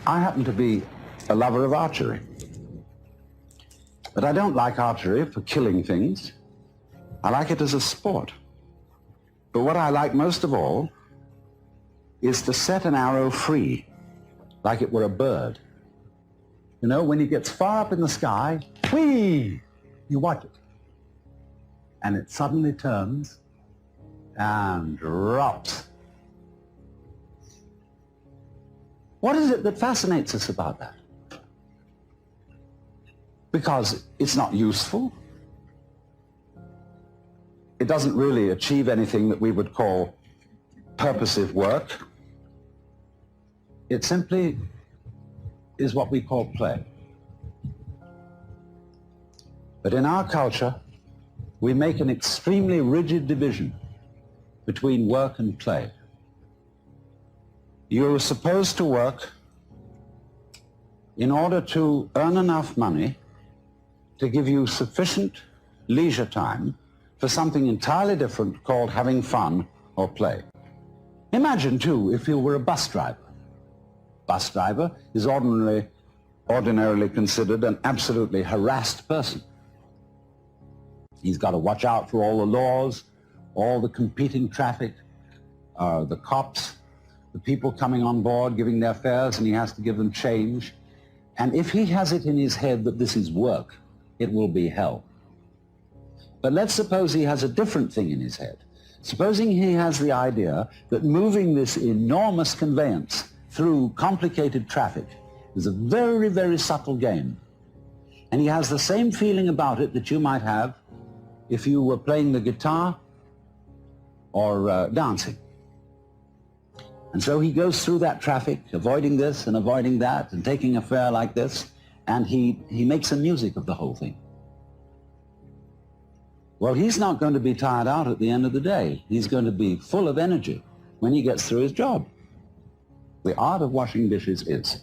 I happen to be a lover of archery. But I don't like archery for killing things. I like it as a sport. But what I like most of all is to set an arrow free, like it were a bird. You know, when he gets far up in the sky, whee, you watch it. And it suddenly turns and drops. What is it that fascinates us about that? Because it's not useful. It doesn't really achieve anything that we would call purposive work. It simply is what we call play. But in our culture, we make an extremely rigid division between work and play. You're supposed to work in order to earn enough money to give you sufficient leisure time for something entirely different called having fun or play. Imagine, too, if you were a bus driver. Bus driver is ordinarily considered an absolutely harassed person. He's got to watch out for all the laws, all the competing traffic, the cops, the people coming on board giving their fares, and he has to give them change. And if he has it in his head that this is work, it will be hell. But let's suppose he has a different thing in his head. Supposing he has the idea that moving this enormous conveyance through complicated traffic is a very, very subtle game. And he has the same feeling about it that you might have if you were playing the guitar or dancing. And so he goes through that traffic, avoiding this and avoiding that and taking a fare like this, and he makes a music of the whole thing. Well, he's not going to be tired out at the end of the day. He's going to be full of energy when he gets through his job. The art of washing dishes is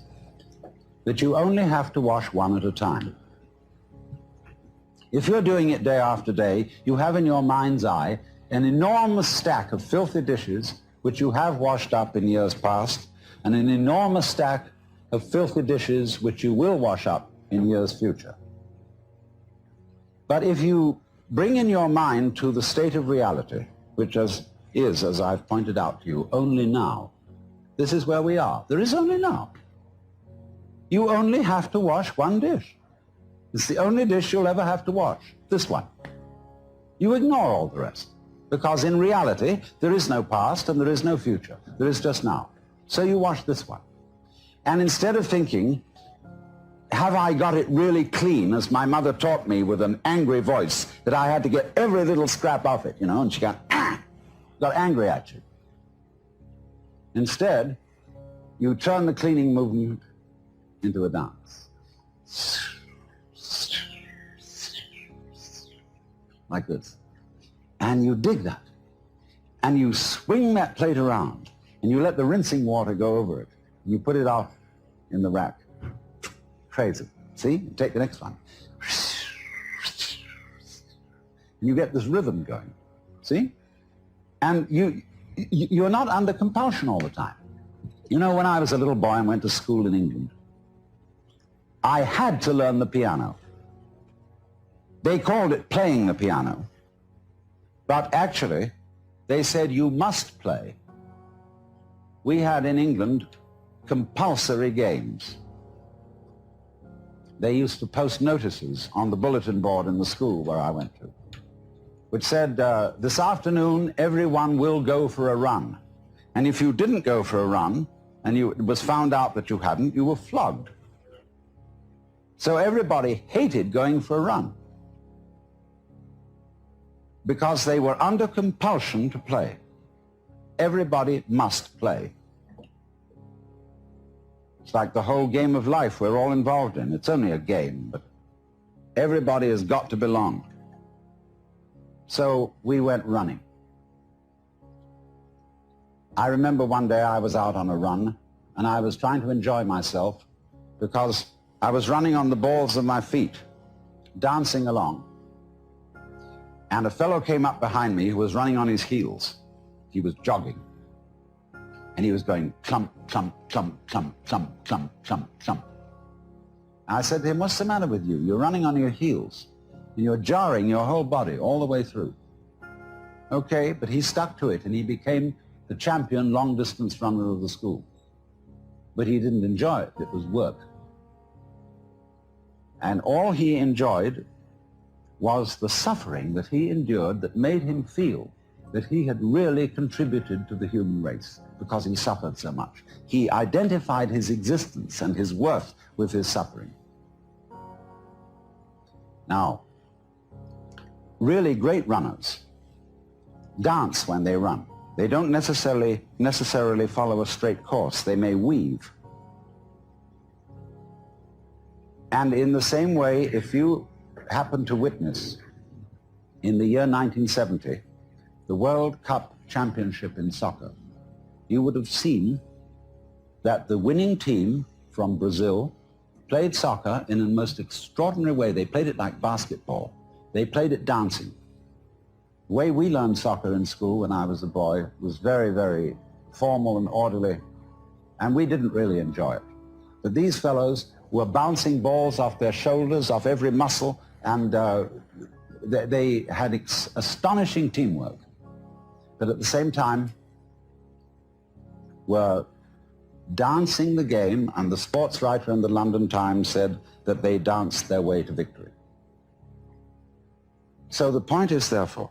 that you only have to wash one at a time. If you're doing it day after day, you have in your mind's eye an enormous stack of filthy dishes which you have washed up in years past, and an enormous stack of filthy dishes which you will wash up in years future. But if you bring in your mind to the state of reality, which is, as I've pointed out to you, only now. This is where we are. There is only now. You only have to wash one dish. It's the only dish you'll ever have to wash, this one. You ignore all the rest, because in reality, there is no past and there is no future. There is just now. So you wash this one. And instead of thinking, have I got it really clean, as my mother taught me with an angry voice, that I had to get every little scrap off it, you know, and she got angry at you. Instead, you turn the cleaning movement into a dance. Like this. And you dig that. And you swing that plate around, and you let the rinsing water go over it. And you put it off in the rack. Crazy. See? Take the next one. And you get this rhythm going. See? And you're not under compulsion all the time. You know, when I was a little boy and went to school in England, I had to learn the piano. They called it playing the piano. But actually, they said you must play. We had in England compulsory games. They used to post notices on the bulletin board in the school where I went to, which said, this afternoon everyone will go for a run. And if you didn't go for a run, and it was found out that you hadn't, you were flogged. So everybody hated going for a run, because they were under compulsion to play. Everybody must play. It's like the whole game of life we're all involved in. It's only a game, but everybody has got to belong. So we went running. I remember one day I was out on a run, and I was trying to enjoy myself because I was running on the balls of my feet, dancing along. And a fellow came up behind me who was running on his heels. He was jogging. And he was going clump, clump, clump, clump, clump, clump, clump, clump. I said to him, what's the matter with you? You're running on your heels, and you're jarring your whole body all the way through. Okay, but he stuck to it, and he became the champion long-distance runner of the school. But he didn't enjoy it. It was work. And all he enjoyed was the suffering that he endured that made him feel that he had really contributed to the human race because he suffered so much. He identified his existence and his worth with his suffering. Now, really great runners dance when they run. They don't necessarily follow a straight course. They may weave. And in the same way, if you happen to witness in the year 1970 the World Cup Championship in soccer, you would have seen that the winning team from Brazil played soccer in a most extraordinary way. They played it like basketball. They played it dancing. The way we learned soccer in school when I was a boy was very, very formal and orderly, and we didn't really enjoy it. But these fellows were bouncing balls off their shoulders, off every muscle, and they had astonishing teamwork. But at the same time were dancing the game, and the sports writer in the London Times said that they danced their way to victory. So the point is, therefore,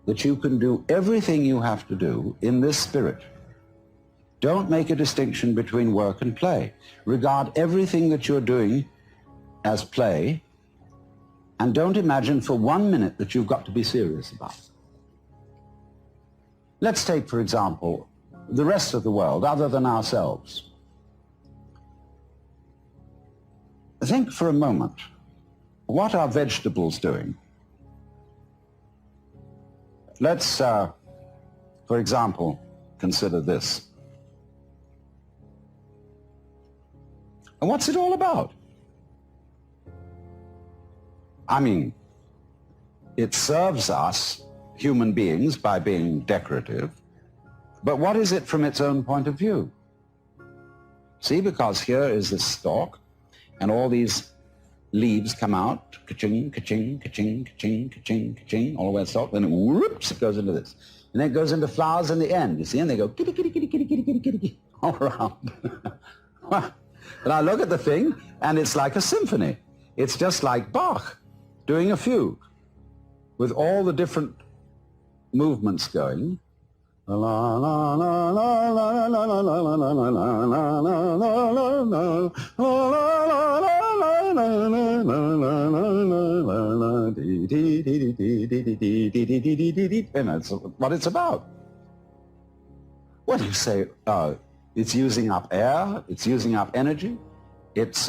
that you can do everything you have to do in this spirit. Don't make a distinction between work and play. Regard everything that you're doing as play, and don't imagine for 1 minute that you've got to be serious about it. Let's take, for example, the rest of the world, other than ourselves. Think for a moment, what are vegetables doing? Let's, for example, consider this. And what's it all about? I mean, it serves us, human beings, by being decorative, but what is it from its own point of view? See, because here is this stalk, and all these leaves come out, ka-ching, ka-ching, ka-ching, ka-ching, ka-ching, ka-ching, all the way to the stalk, then whoops, it goes into this. And then it goes into flowers in the end, you see, and they go kitty, kitty, kitty, kitty, kitty, kitty, kitty, kitty, all around. And I look at the thing, and it's like a symphony. It's just like Bach doing a fugue with all the different movements going. And that's what it's about. What do you say? It's using up air, it's using up energy, it's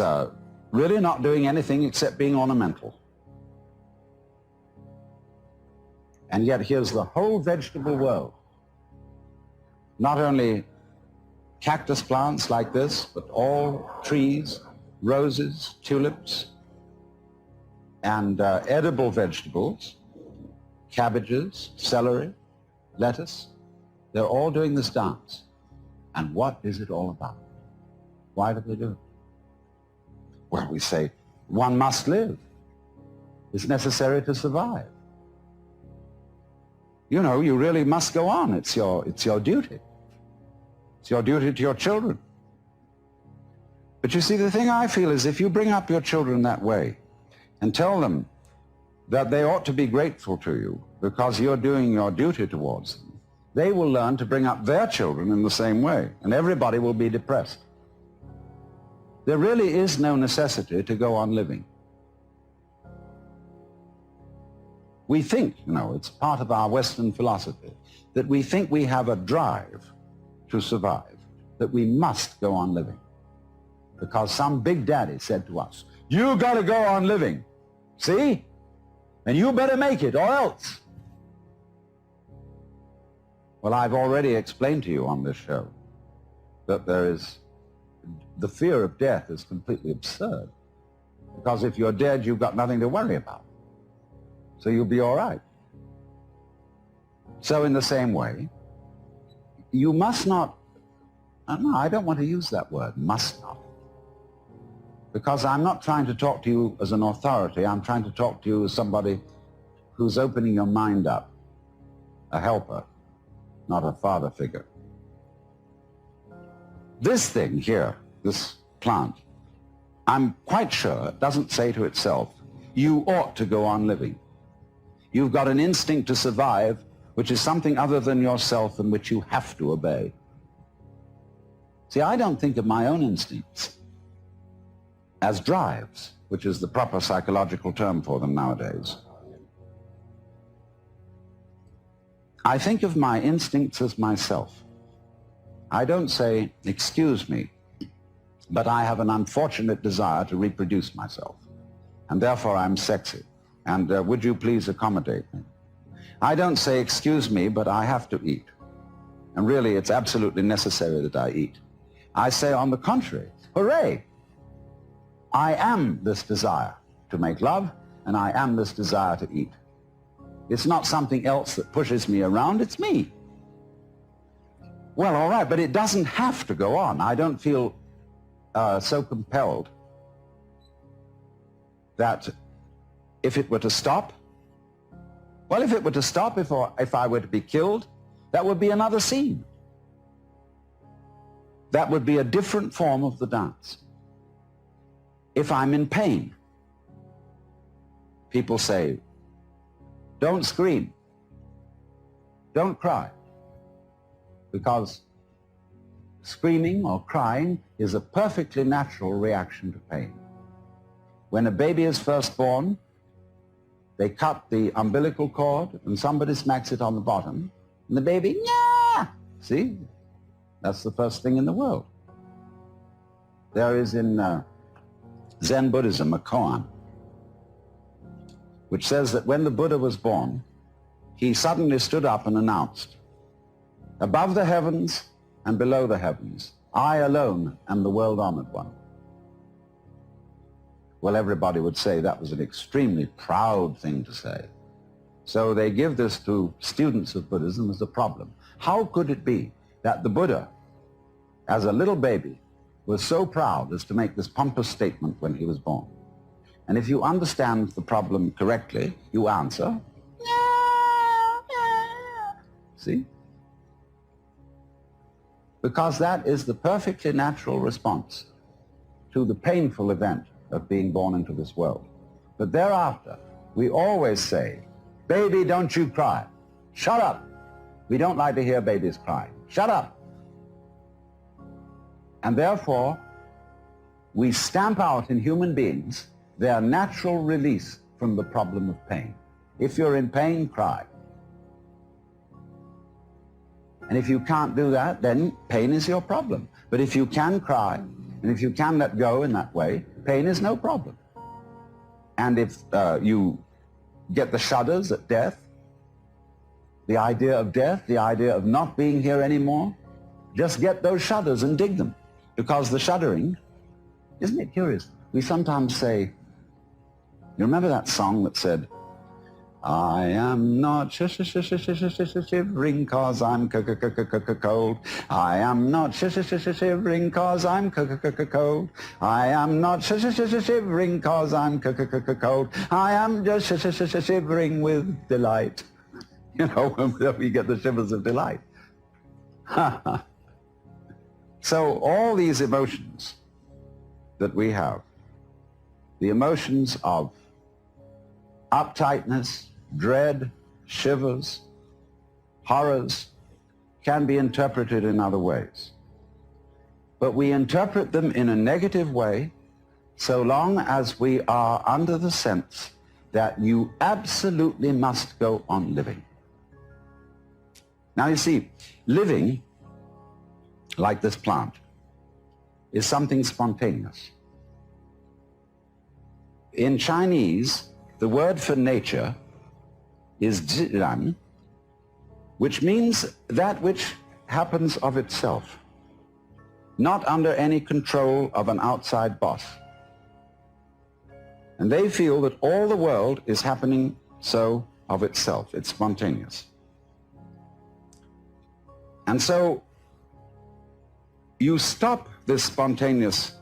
really not doing anything except being ornamental. And yet here's the whole vegetable world. Not only cactus plants like this, but all trees, roses, tulips, and edible vegetables, cabbages, celery, lettuce. They're all doing this dance. And what is it all about? Why do they do it? Well, we say, one must live. It's necessary to survive. You know, you really must go on. It's your duty. It's your duty to your children. But you see, the thing I feel is if you bring up your children that way and tell them that they ought to be grateful to you because you're doing your duty towards them, they will learn to bring up their children in the same way, and everybody will be depressed. There really is no necessity to go on living. We think, you know, it's part of our Western philosophy, that we think we have a drive to survive, that we must go on living. Because some big daddy said to us, you got to go on living, see? And you better make it or else. Well, I've already explained to you on this show that the fear of death is completely absurd. Because if you're dead, you've got nothing to worry about. So you'll be all right. So in the same way, you must not, no, I don't want to use that word, must not. Because I'm not trying to talk to you as an authority, I'm trying to talk to you as somebody who's opening your mind up, a helper, not a father figure. This thing here, this plant, I'm quite sure it doesn't say to itself, you ought to go on living. You've got an instinct to survive, which is something other than yourself and which you have to obey. See, I don't think of my own instincts as drives, which is the proper psychological term for them nowadays. I think of my instincts as myself. I don't say, excuse me, but I have an unfortunate desire to reproduce myself, and therefore I'm sexy, and would you please accommodate me? I don't say, excuse me, but I have to eat, and really it's absolutely necessary that I eat. I say, on the contrary, hooray! I am this desire to make love, and I am this desire to eat. It's not something else that pushes me around, it's me. Well, all right, but it doesn't have to go on. I don't feel so compelled that if it were to stop, well, if it were to stop, if I were to be killed, that would be another scene. That would be a different form of the dance. If I'm in pain, people say, don't scream, don't cry, because screaming or crying is a perfectly natural reaction to pain. When a baby is first born, they cut the umbilical cord and somebody smacks it on the bottom, and the baby, yeah! See? That's the first thing in the world. There is in Zen Buddhism a koan, which says that when the Buddha was born, he suddenly stood up and announced, above the heavens and below the heavens, I alone am the world-honored one. Well, everybody would say that was an extremely proud thing to say. So they give this to students of Buddhism as a problem. How could it be that the Buddha, as a little baby, was so proud as to make this pompous statement when he was born? And if you understand the problem correctly, you answer, see? Because that is the perfectly natural response to the painful event of being born into this world. But thereafter, we always say, baby, don't you cry. Shut up. We don't like to hear babies cry. Shut up. And therefore, we stamp out in human beings their natural release from the problem of pain. If you're in pain, cry. And if you can't do that, then pain is your problem. But if you can cry, and if you can let go in that way, pain is no problem. And if you get the shudders at death, the idea of death, the idea of not being here anymore, just get those shudders and dig them. Because the shuddering, isn't it curious? We sometimes say, you remember that song that said, I am not shivering cause I'm cold. I am not shivering cause I'm cold. I am not shivering cause I'm cold. I am just shivering with delight. You know, we get the shivers of delight. So all these emotions that we have, the emotions of uptightness, dread, shivers, horrors, can be interpreted in other ways. But we interpret them in a negative way so long as we are under the sense that you absolutely must go on living. Now you see, living, like this plant, is something spontaneous. In Chinese, the word for nature is zhiran, which means that which happens of itself, not under any control of an outside boss. And they feel that all the world is happening so of itself. It's spontaneous. And so you stop this spontaneous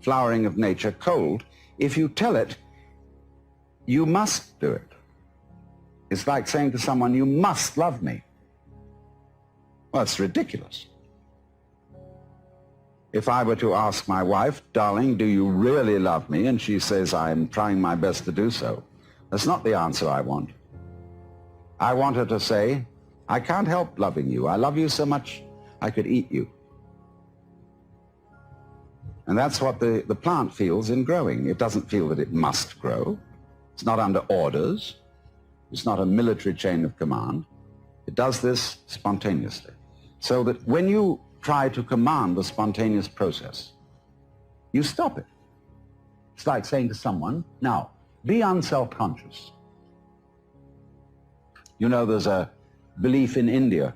flowering of nature cold if you tell it you must do it. It's like saying to someone, you must love me. Well, it's ridiculous. If I were to ask my wife, darling, do you really love me? And she says, I'm trying my best to do so. That's not the answer I want. I want her to say, I can't help loving you. I love you so much I could eat you. And that's what the plant feels in growing. It doesn't feel that it must grow. It's not under orders. It's not a military chain of command. It does this spontaneously. So that when you try to command the spontaneous process, you stop it. It's like saying to someone, now, be unself-conscious. You know, there's a belief in India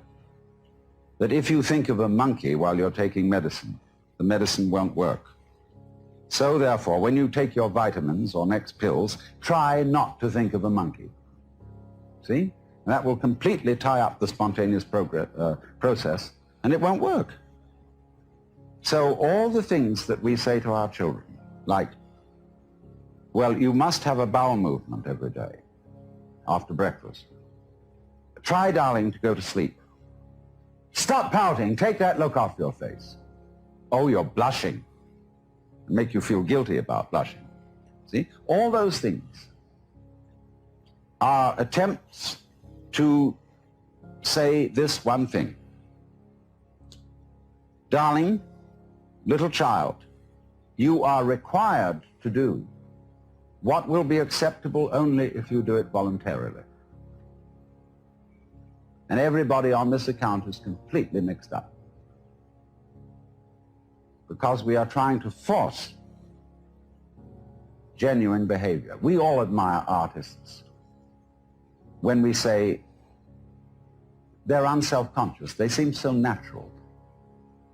that if you think of a monkey while you're taking medicine, the medicine won't work. So therefore, when you take your vitamins or next pills, try not to think of a monkey. See? And that will completely tie up the spontaneous process, and it won't work. So all the things that we say to our children, like, well, you must have a bowel movement every day after breakfast. Try, darling, to go to sleep. Stop pouting. Take that look off your face. Oh, you're blushing. Make you feel guilty about blushing. See? All those things are attempts to say this one thing. Darling, little child, you are required to do what will be acceptable only if you do it voluntarily. And everybody on this account is completely mixed up, because we are trying to force genuine behavior. We all admire artists when we say they're unself-conscious. They seem so natural.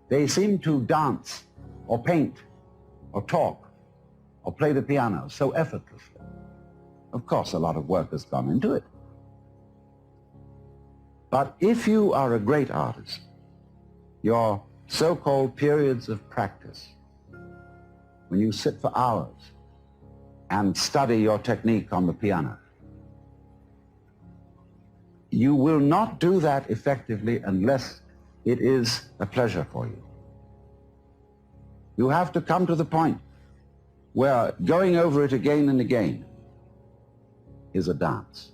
They seem to dance or paint or talk or play the piano so effortlessly. Of course, a lot of work has gone into it. But if you are a great artist, your so-called periods of practice, when you sit for hours and study your technique on the piano, you will not do that effectively unless it is a pleasure for you. You have to come to the point where going over it again and again is a dance.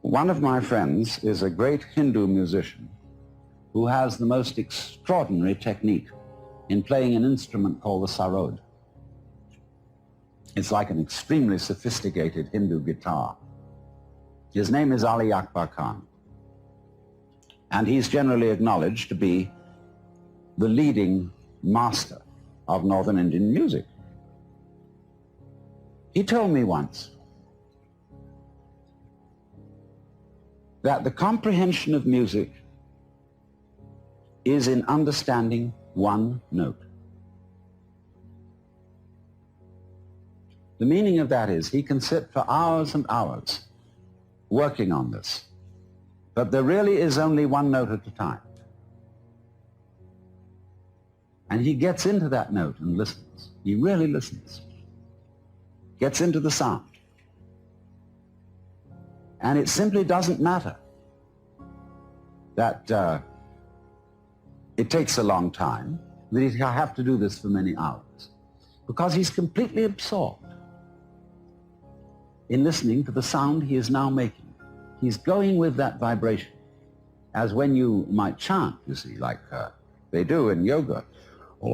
One of my friends is a great Hindu musician who has the most extraordinary technique in playing an instrument called the sarod. It's like an extremely sophisticated Hindu guitar. His name is Ali Akbar Khan, and he's generally acknowledged to be the leading master of Northern Indian music. He told me once that the comprehension of music is in understanding one note. The meaning of that is he can sit for hours and hours working on this, but there really is only one note at a time. And he gets into that note and listens. He really listens. Gets into the sound. And it simply doesn't matter that it takes a long time, that he'll have to do this for many hours, because he's completely absorbed in listening to the sound he is now making. He's going with that vibration, as when you might chant, you see, like they do in yoga. You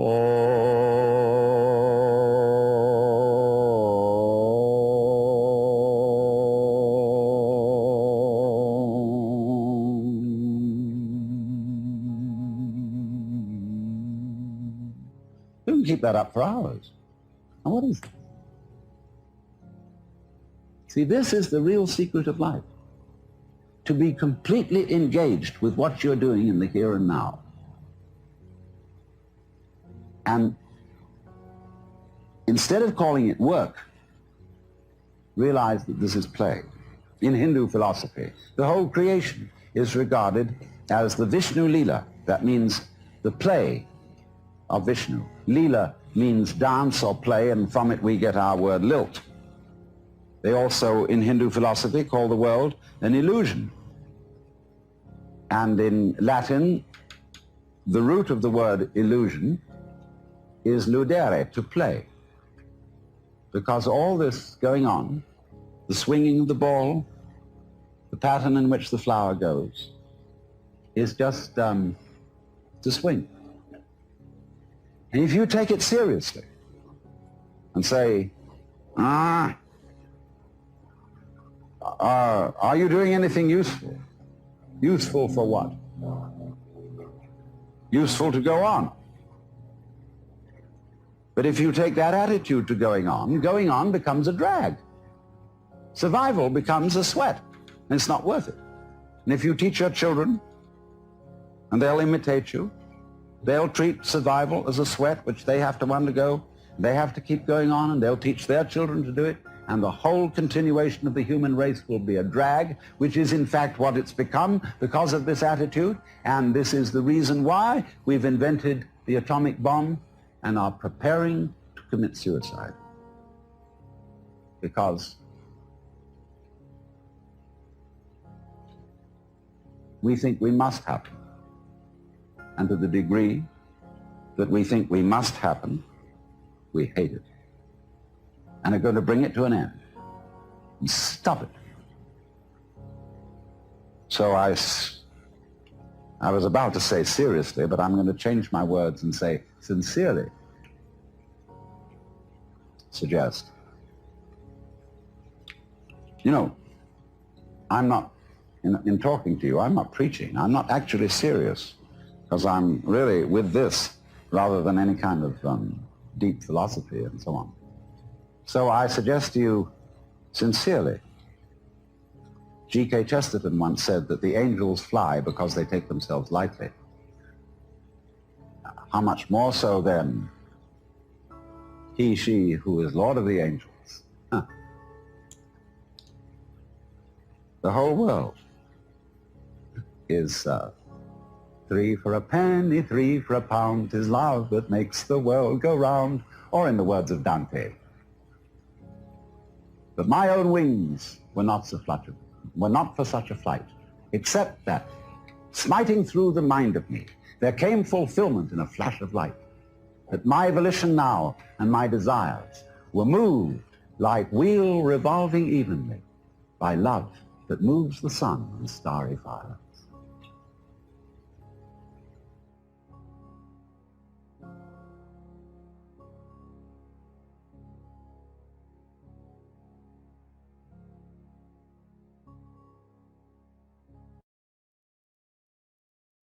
can keep that up for hours. And what is it? See, this is the real secret of life. To be completely engaged with what you're doing in the here and now. And instead of calling it work, realize that this is play. In Hindu philosophy, the whole creation is regarded as the Vishnu Leela. That means the play of Vishnu. Leela means dance or play, and from it we get our word lilt. They also, in Hindu philosophy, call the world an illusion. And in Latin, the root of the word illusion is ludere, to play. Because all this going on, the swinging of the ball, the pattern in which the flower goes, is just to swing. And if you take it seriously and say, are you doing anything useful? Useful for what? Useful to go on. But if you take that attitude to going on becomes a drag. Survival becomes a sweat, and it's not worth it. And if you teach your children, and they'll imitate you, they'll treat survival as a sweat which they have to undergo, they have to keep going on, and they'll teach their children to do it, and the whole continuation of the human race will be a drag, which is in fact what it's become because of this attitude. And this is the reason why we've invented the atomic bomb and are preparing to commit suicide. Because we think we must happen. And to the degree that we think we must happen, we hate it. And are going to bring it to an end. And stop it. So I was about to say seriously, but I'm going to change my words and say sincerely suggest. You know, I'm not, in talking to you, I'm not preaching. I'm not actually serious, because I'm really with this rather than any kind of deep philosophy and so on. So I suggest to you sincerely. G.K. Chesterton once said that the angels fly because they take themselves lightly. How much more so then he, she who is Lord of the angels? Huh. The whole world is 3 for a penny, 3 for a pound, 'tis love that makes the world go round, or in the words of Dante, but my own wings were not for such a flight, except that, smiting through the mind of me, there came fulfillment in a flash of light, that my volition now and my desires were moved like wheel revolving evenly by love that moves the sun and starry fire.